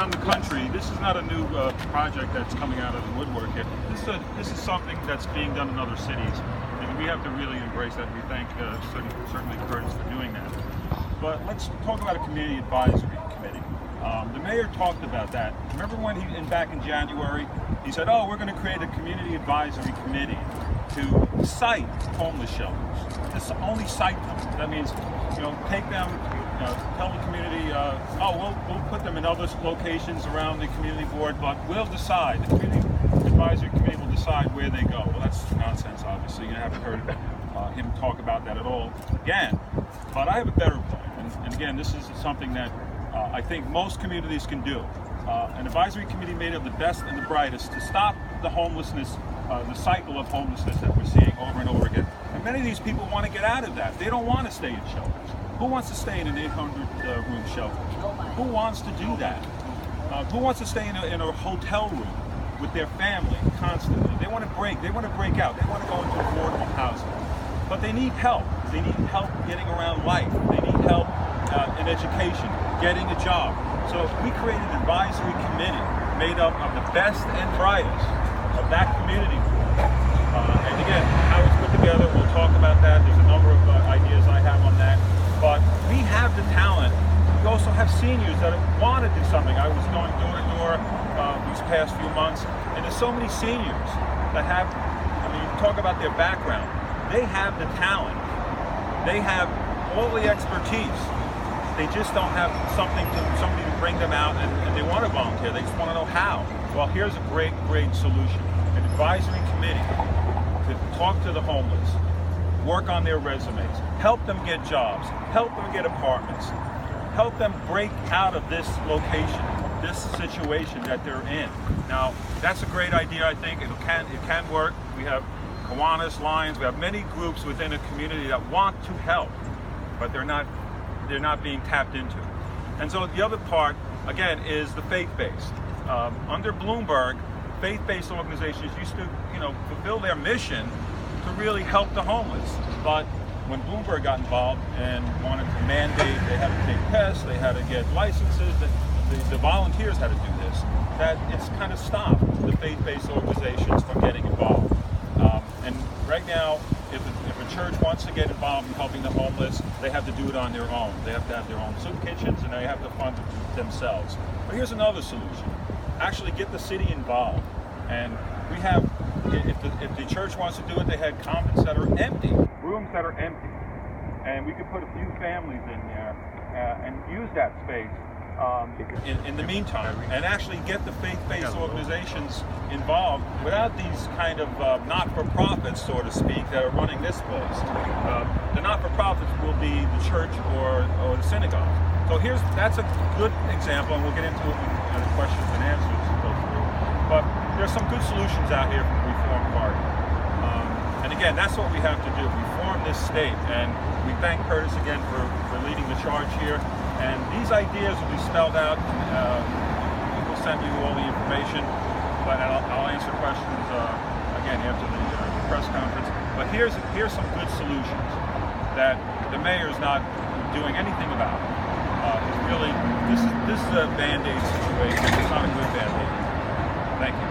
around the country, this is not a new project that's coming out of the woodwork here. This is something that's being done in other cities, and we have to really embrace that. We thank certainly Curtis for doing that. But let's talk about a community advisory committee. The mayor talked about that. Remember when back in January, he said, "Oh, we're going to create a community advisory committee to cite homeless shelters. Just only cite them. That means, take them, tell the community, we'll put them in other locations around the community board, but we'll decide. The community advisory committee will decide where they go." Well, that's nonsense, obviously. You haven't heard him talk about that at all again. But I have a better plan, and again, this is something that I think most communities can do. An advisory committee made of the best and the brightest to stop the homelessness, the cycle of homelessness that we're seeing over and over again. And many of these people want to get out of that. They don't want to stay in shelters. Who wants to stay in an 800-room shelter? Who wants to do that? Who wants to stay in a hotel room with their family constantly? They want to break. They want to break out. They want to go into affordable housing. But they need help. They need help getting around life. They need help in education, getting a job. So we created an advisory committee made up of the best and brightest of that community. And again, how it's put together, we'll talk about that. There's a number of ideas I have on that. But we have the talent. We also have seniors that want to do something. I was going door to door these past few months, and there's so many seniors that have, talk about their background. They have the talent. They have all the expertise. They just don't have somebody to bring them out, and they want to volunteer. They just want to know how. Well, here's a great solution. An advisory committee to talk to the homeless, work on their resumes, help them get jobs, help them get apartments, help them break out of this location, this situation that they're in. Now, that's a great idea. I think it can work. We have Kiwanis, Lions, we have many groups within a community that want to help, but they're not being tapped into. And so the other part, again, is the faith-based. Under Bloomberg, faith-based organizations used to, fulfill their mission to really help the homeless. But when Bloomberg got involved and wanted to mandate, they had to take tests, they had to get licenses, the volunteers had to do this, that it's kind of stopped the faith-based organizations from getting involved. And right now, if a church wants to get involved in helping the homeless, they have to do it on their own. They have to have their own soup kitchens, and they have to fund it themselves. But here's another solution. Actually get the city involved. And we have, if the church wants to do it, they had commons that are empty, rooms that are empty. And we could put a few families in there and use that space in the meantime, and actually get the faith-based organizations involved without these kind of not-for-profits, so to speak, that are running this place. The not-for-profits will be the church or the synagogue. So that's a good example, and we'll get into it when the questions and answers go through. But there's some good solutions out here from the Reform Party. And again, that's what we have to do, reform this state. And we thank Curtis again for leading the charge here. And these ideas will be spelled out. We'll send you all the information, but I'll answer questions again after the press conference. But here's some good solutions that the mayor is not doing anything about. It's really this is a Band-Aid situation. It's not a good Band-Aid. Thank you.